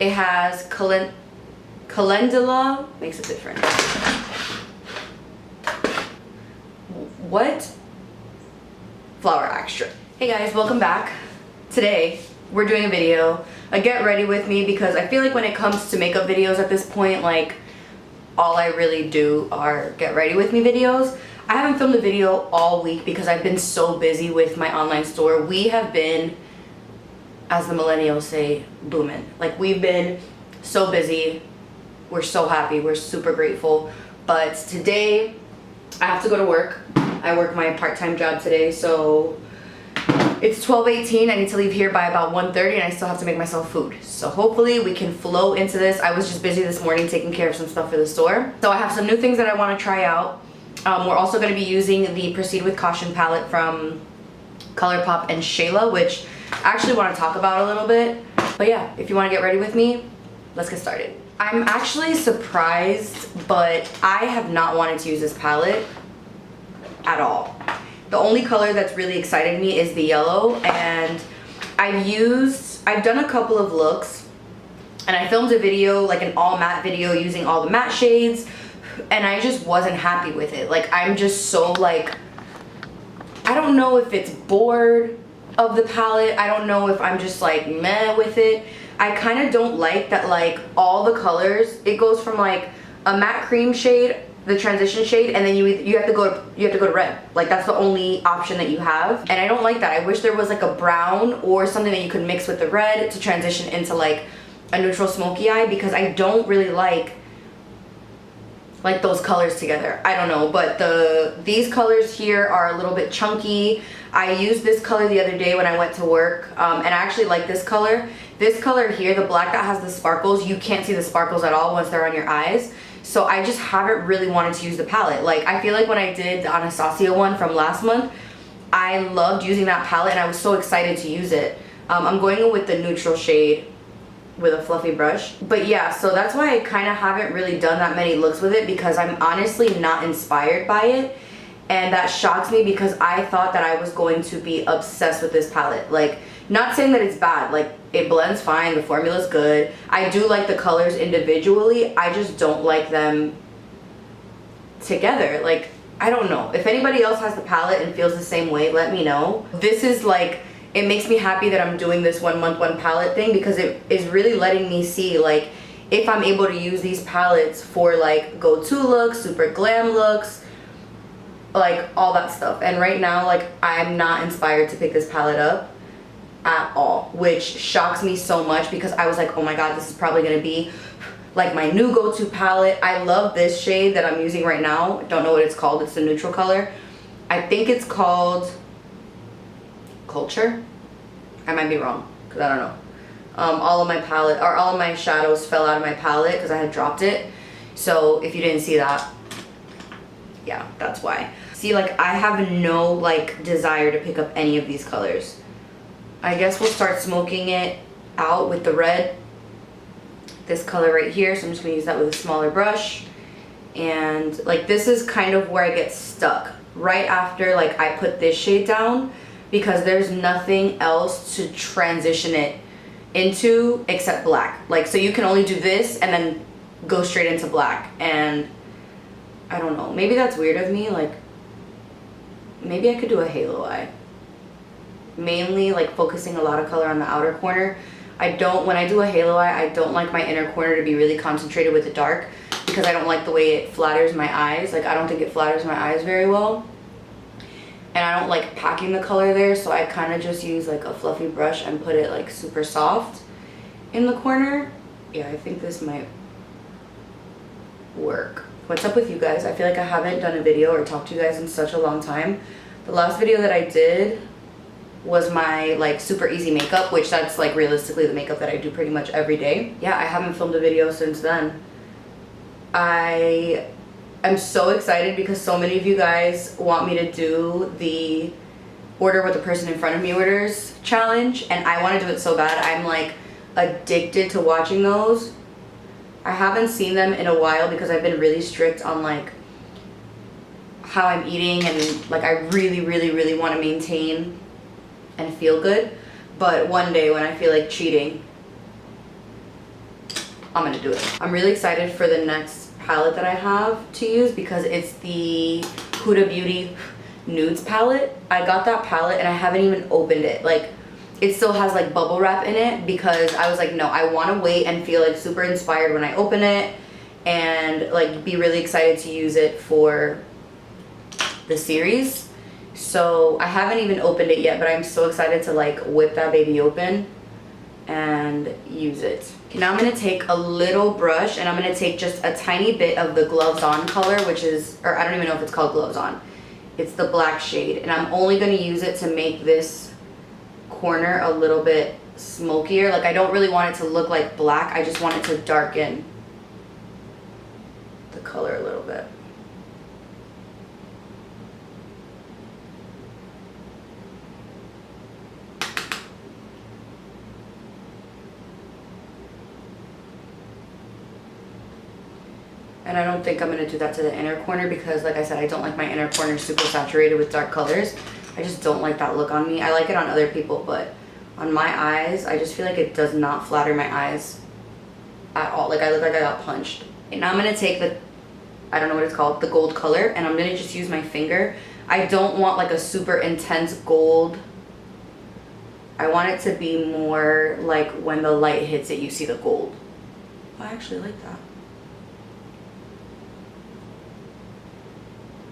It has calendula, makes it different. What? Flower extra. Hey guys, welcome back. Today, we're doing a video, a get ready with me, because I feel like when it comes to makeup videos at this point, like, all I really do are get ready with me videos. I haven't filmed a video all week because I've been so busy with my online store. We have been, as the millennials say, booming. Like, we've been so busy. We're so happy. We're super grateful. But today, I have to go to work. I work my part-time job today, so it's 12:18. I need to leave here by about 1:30, and I still have to make myself food. So hopefully we can flow into this. I was just busy this morning taking care of some stuff for the store. So I have some new things that I want to try out. We're also going to be using the Proceed with Caution palette from Colourpop and Shayla, which I actually want to talk about a little bit. But yeah, if you want to get ready with me, let's get started. I'm actually surprised, but I have not wanted to use this palette at all. The only color that's really excited me is the yellow, and I've done a couple of looks, and I filmed a video, like an all matte video using all the matte shades, and I just wasn't happy with it. Like, I'm just so, like, I don't know if it's bored of the palette. I don't know if I'm just like meh with it. I kind of don't like that, like, all the colors, it goes from like a matte cream shade, the transition shade, and then you have to go to red. Like, that's the only option that you have, and I don't like that. I wish there was like a brown or something that you could mix with the red to transition into like a neutral smoky eye, because I don't really like those colors together. I don't know, but these colors here are a little bit chunky. I used this color the other day when I went to work, and I actually like this color. This color here, the black that has the sparkles, you can't see the sparkles at all once they're on your eyes. So I just haven't really wanted to use the palette. Like, I feel like when I did the Anastasia one from last month, I loved using that palette and I was so excited to use it. I'm going in with the neutral shade with a fluffy brush. But yeah, so that's why I kind of haven't really done that many looks with it, because I'm honestly not inspired by it. And that shocks me, because I thought that I was going to be obsessed with this palette. Like, not saying that it's bad, like, it blends fine, the formula's good. I do like the colors individually, I just don't like them together. Like, I don't know. If anybody else has the palette and feels the same way, let me know. This is like, it makes me happy that I'm doing this 1 month, 1 palette thing, because it is really letting me see, like, if I'm able to use these palettes for like go-to looks, super glam looks, like all that stuff. And right now, like, I'm not inspired to pick this palette up at all, which shocks me so much, because I was like, oh my god, this is probably gonna be like my new go-to palette. I love this shade that I'm using right now. Don't know what it's called. It's the neutral color. I think it's called Culture. I might be wrong, because I don't know. All of my palette, or all of my shadows fell out of my palette because I had dropped it. So if you didn't see that, yeah, that's why. See, like, I have no like desire to pick up any of these colors. I guess we'll start smoking it out with the red, this color right here. So I'm just gonna use that with a smaller brush. And like, this is kind of where I get stuck right after like I put this shade down, because there's nothing else to transition it into except black. Like, so you can only do this and then go straight into black. And I don't know, maybe that's weird of me. Like, maybe I could do a halo eye. Mainly like focusing a lot of color on the outer corner. When I do a halo eye, I don't like my inner corner to be really concentrated with the dark, because I don't like the way it flatters my eyes. Like, I don't think it flatters my eyes very well. And I don't like packing the color there, so I kind of just use like a fluffy brush and put it like super soft in the corner. Yeah, I think this might work. What's up with you guys? I feel like I haven't done a video or talked to you guys in such a long time. The last video that I did was my like super easy makeup, which that's like realistically the makeup that I do pretty much every day. Yeah, I haven't filmed a video since then. I am so excited because so many of you guys want me to do the order what the person in front of me orders challenge, and I want to do it so bad. I'm like addicted to watching those. I haven't seen them in a while because I've been really strict on like how I'm eating, and like I really want to maintain and feel good. But one day when I feel like cheating, I'm gonna do it. I'm really excited for the next palette that I have to use because it's the Huda Beauty Nudes palette. I got that palette and I haven't even opened it. Like, it still has like bubble wrap in it because I was like, no, I want to wait and feel like super inspired when I open it and like be really excited to use it for the series. So I haven't even opened it yet, but I'm so excited to like whip that baby open and use it. Okay, now I'm going to take a little brush and I'm going to take just a tiny bit of the Gloves On color, which is, or I don't even know if it's called Gloves On. It's the black shade, and I'm only going to use it to make this corner a little bit smokier. Like, I don't really want it to look like black. I just want it to darken the color a little bit. And I don't think I'm going to do that to the inner corner because, like I said, I don't like my inner corner super saturated with dark colors. I just don't like that look on me. I like it on other people, but on my eyes, I just feel like it does not flatter my eyes at all. Like, I look like I got punched. And now I'm going to take the, I don't know what it's called, the gold color, and I'm going to just use my finger. I don't want like a super intense gold. I want it to be more like when the light hits it, you see the gold. I actually like that.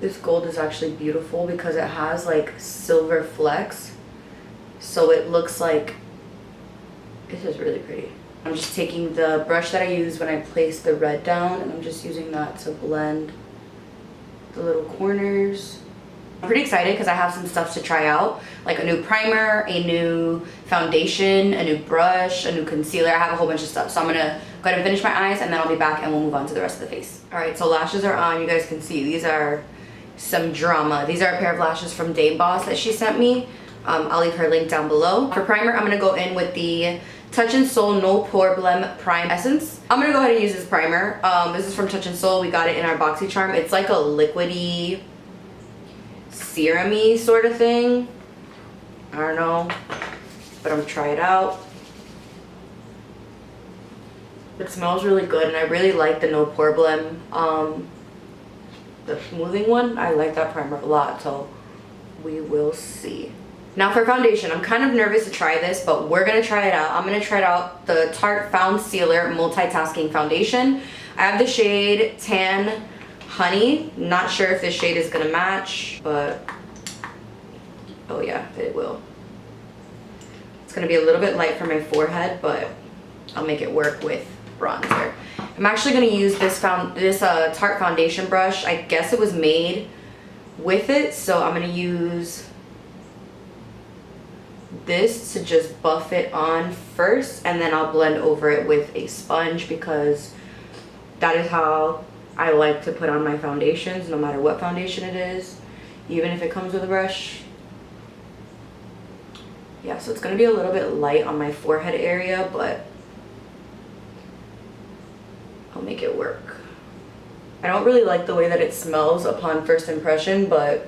This gold is actually beautiful because it has like silver flecks. So it looks like, this is really pretty. I'm just taking the brush that I used when I placed the red down and I'm just using that to blend the little corners. I'm pretty excited because I have some stuff to try out, like a new primer, a new foundation, a new brush, a new concealer. I have a whole bunch of stuff. So I'm gonna go ahead and finish my eyes and then I'll be back and we'll move on to the rest of the face. All right, so lashes are on. You guys can see these are some drama. These are a pair of lashes from Day Boss that she sent me. I'll leave her link down below. For primer, I'm gonna go in with the Touch in Sol No Problem Prime Essence. I'm gonna go ahead and use this primer. This is from Touch in Sol. We got it in our BoxyCharm. It's like a liquidy, serum-y sort of thing. I don't know, but I'm gonna try it out. It smells really good and I really like the No Problem, the smoothing one. I like that primer a lot, so we will see. Now for foundation, I'm kind of nervous to try this, but we're gonna try it out. I'm gonna try it out, the Tarte Foundcealer Multitasking Foundation. I have the shade Tan Honey. Not sure if this shade is gonna match, but oh yeah, it will. It's gonna be a little bit light for my forehead, but I'll make it work with bronzer. I'm actually going to use this Tarte foundation brush. I guess it was made with it, so I'm going to use this to just buff it on first, and then I'll blend over it with a sponge because that is how I like to put on my foundations, no matter what foundation it is, even if it comes with a brush. Yeah, so it's going to be a little bit light on my forehead area, but I'll make it work. I don't really like the way that it smells upon first impression, but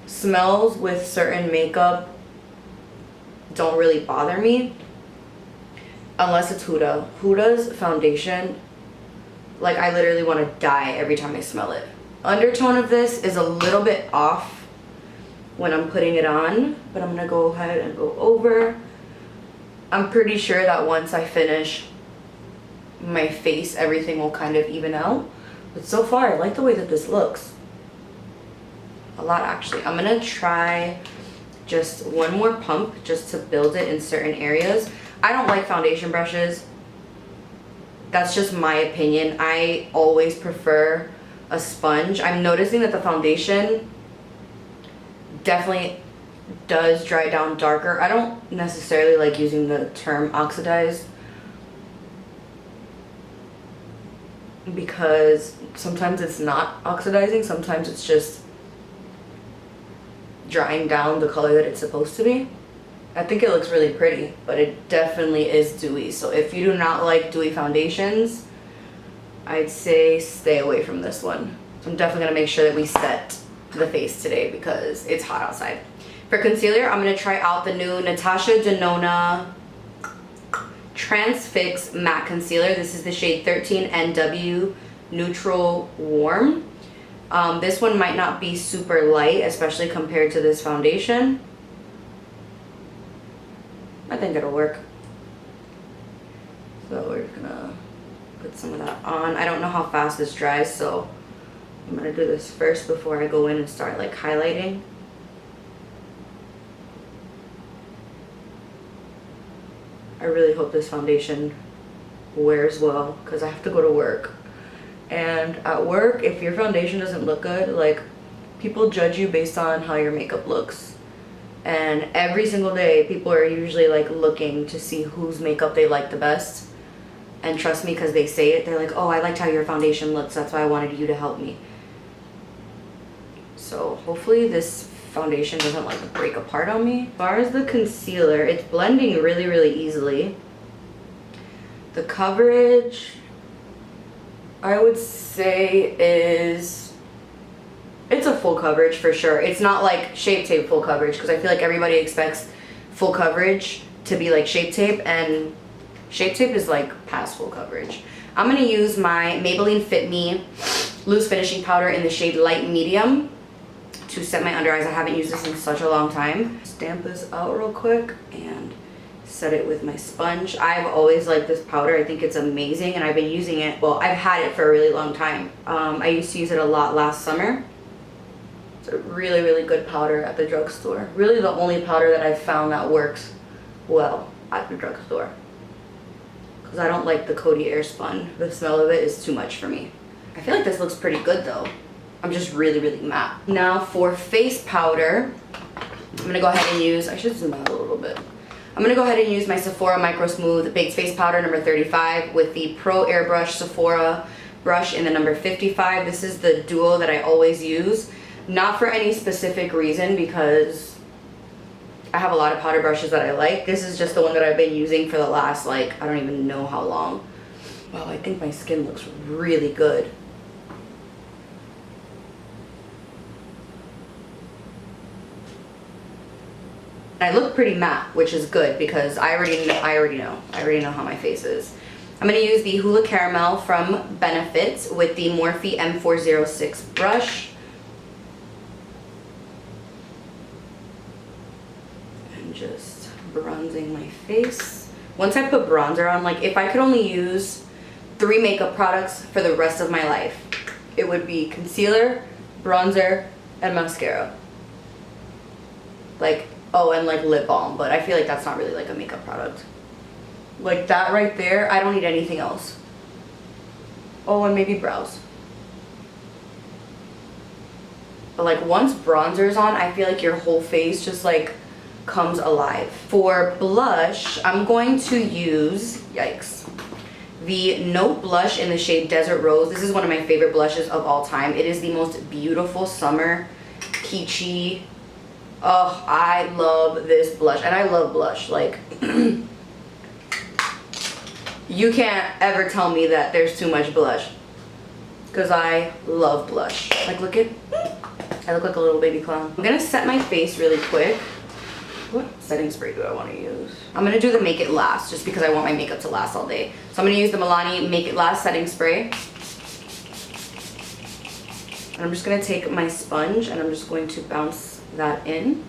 smells with certain makeup don't really bother me unless it's Huda. Huda's foundation, like, I literally want to die every time I smell it. Undertone of this is a little bit off when I'm putting it on, but I'm gonna go ahead and go over. I'm pretty sure that once I finish my face, everything will kind of even out. But so far, I like the way that this looks a lot, actually. I'm gonna try just one more pump just to build it in certain areas. I don't like foundation brushes. That's just my opinion. I always prefer a sponge. I'm noticing that the foundation definitely does dry down darker. I don't necessarily like using the term oxidized because sometimes it's not oxidizing, sometimes it's just drying down the color that it's supposed to be. I think it looks really pretty, but it definitely is dewy. So if you do not like dewy foundations, I'd say stay away from this one. So I'm definitely gonna make sure that we set the face today because it's hot outside. For concealer, I'm gonna try out the new Natasha Denona Transfix Matte Concealer. This is the shade 13 NW Neutral Warm. This one might not be super light, especially compared to this foundation. I think it'll work. So we're just gonna put some of that on. I don't know how fast this dries, so I'm gonna do this first before I go in and start like highlighting. I really hope this foundation wears well because I have to go to work. And at work, if your foundation doesn't look good, like, people judge you based on how your makeup looks. And every single day, people are usually like looking to see whose makeup they like the best. And trust me, because they say it, they're like, oh, I liked how your foundation looks, that's why I wanted you to help me. So hopefully this foundation doesn't like break apart on me. As far as the concealer, it's blending really, really easily. The coverage, I would say it's a full coverage for sure. It's not like Shape Tape full coverage, because I feel like everybody expects full coverage to be like Shape Tape, and Shape Tape is like past full coverage. I'm gonna use my Maybelline Fit Me Loose Finishing Powder in the shade Light Medium to set my under eyes. I haven't used this in such a long time. Stamp this out real quick and set it with my sponge. I've always liked this powder. I think it's amazing, and I've been using it, well, I've had it for a really long time. I used to use it a lot last summer. It's a really, really good powder at the drugstore. Really the only powder that I've found that works well at the drugstore. Because I don't like the Coty Airspun. The smell of it is too much for me. I feel like this looks pretty good though. I'm just really, really matte. Now for face powder, I'm gonna go ahead and use, I should zoom out a little bit. I'm gonna go ahead and use my Sephora Micro Smooth Baked Face Powder number 35 with the Pro Airbrush Sephora brush in the number 55. This is the duo that I always use. Not for any specific reason, because I have a lot of powder brushes that I like. This is just the one that I've been using for the last, like, I don't even know how long. Wow, I think my skin looks really good. I look pretty matte, which is good because I already know how my face is. I'm gonna use the Hoola Caramel from Benefits with the Morphe M406 brush. And just bronzing my face. Once I put bronzer on, like, if I could only use 3 makeup products for the rest of my life, it would be concealer, bronzer, and mascara. Like, oh, and like lip balm, but I feel like that's not really like a makeup product. Like that right there, I don't need anything else. Oh, and maybe brows. But like once bronzer's on, I feel like your whole face just like comes alive. For blush, I'm going to use, yikes, the Note blush in the shade Desert Rose. This is one of my favorite blushes of all time. It is the most beautiful summer, peachy. Oh, I love this blush, and I love blush. Like, you can't ever tell me that there's too much blush, because I love blush. Like, look at, I look like a little baby clown. I'm gonna set my face really quick. What setting spray do I want to use? I'm gonna do the Make It Last, just because I want my makeup to last all day. So I'm gonna use the Milani Make It Last setting spray. And I'm just gonna take my sponge and I'm just going to bounce that in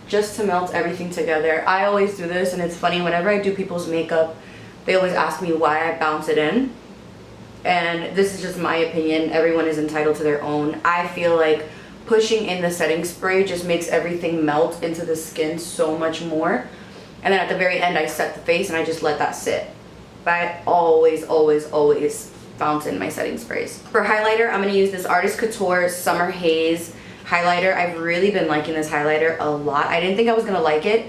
just to melt everything together. I always do this, and it's funny, whenever I do people's makeup, they always ask me why I bounce it in. And this is just my opinion. Everyone is entitled to their own. I feel like pushing in the setting spray just makes everything melt into the skin so much more. And then at the very end, I set the face and I just let that sit. But I always bounce in my setting sprays. For highlighter, I'm gonna use this Artist Couture Summer Haze highlighter. I've really been liking this highlighter a lot. I didn't think I was gonna like it,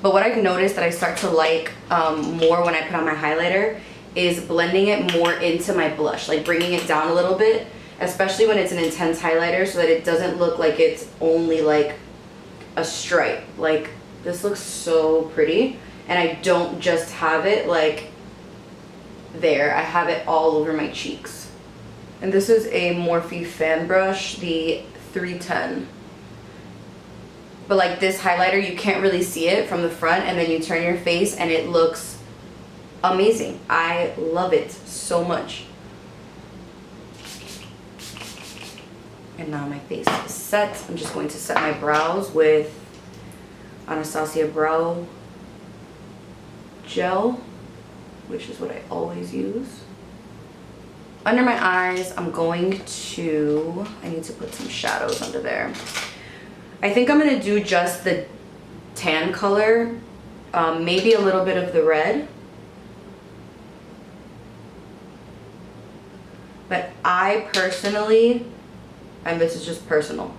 but what I've noticed that I start to like more when I put on my highlighter is blending it more into my blush, like bringing it down a little bit, especially when it's an intense highlighter, so that it doesn't look like it's only like a stripe. Like, this looks so pretty, and I don't just have it like there, I have it all over my cheeks. And this is a Morphe fan brush, the 310. But like this highlighter, you can't really see it from the front, and then you turn your face and it looks amazing. I love it so much. And now my face is set. I'm just going to set my brows with Natasha Brow Gel, which is what I always use. Under my eyes, I'm going to, I need to put some shadows under there. I think I'm gonna do just the tan color, maybe a little bit of the red. But I personally, and this is just personal,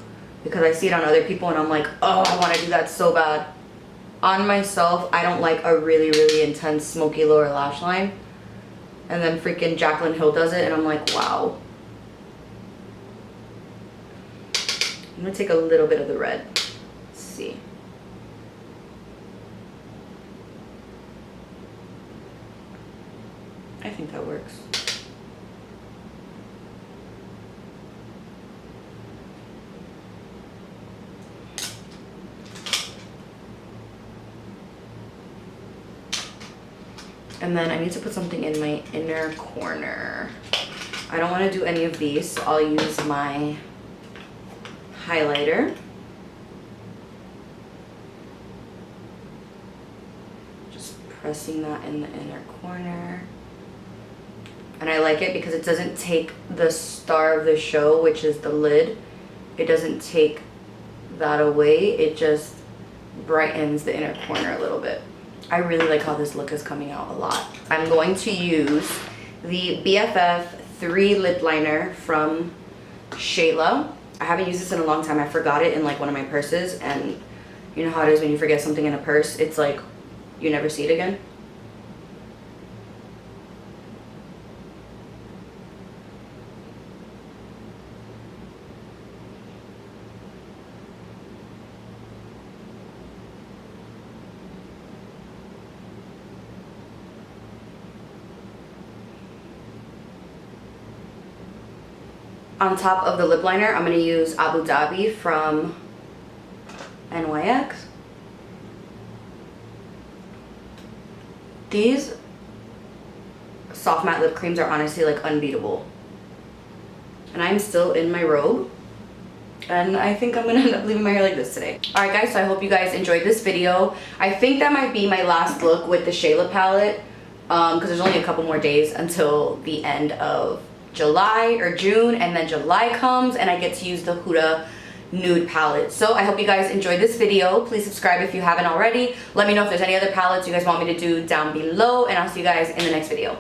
because I see it on other people and I'm like, oh, I wanna do that so bad. On myself, I don't like a really, really intense smoky lower lash line. And then freaking Jaclyn Hill does it and I'm like, wow. I'm gonna take a little bit of the red. Let's see. I think that works. And then I need to put something in my inner corner. I don't want to do any of these, so I'll use my highlighter. Just pressing that in the inner corner. And I like it because it doesn't take the star of the show, which is the lid. It doesn't take that away. It just brightens the inner corner a little bit. I really like how this look is coming out a lot. I'm going to use the BFF3 lip liner from Shayla. I haven't used this in a long time. I forgot it in like one of my purses, and you know how it is when you forget something in a purse, it's like you never see it again. On top of the lip liner, I'm going to use Abu Dhabi from NYX. These soft matte lip creams are honestly like unbeatable. And I'm still in my robe. And I think I'm going to end up leaving my hair like this today. Alright guys, so I hope you guys enjoyed this video. I think that might be my last look with the Shayla palette. Because there's only a couple more days until the end of July or June, and then July comes and I get to use the Huda nude palette. So I hope you guys enjoyed this video. Please subscribe if you haven't already. Let me know if there's any other palettes you guys want me to do down below, and I'll see you guys in the next video.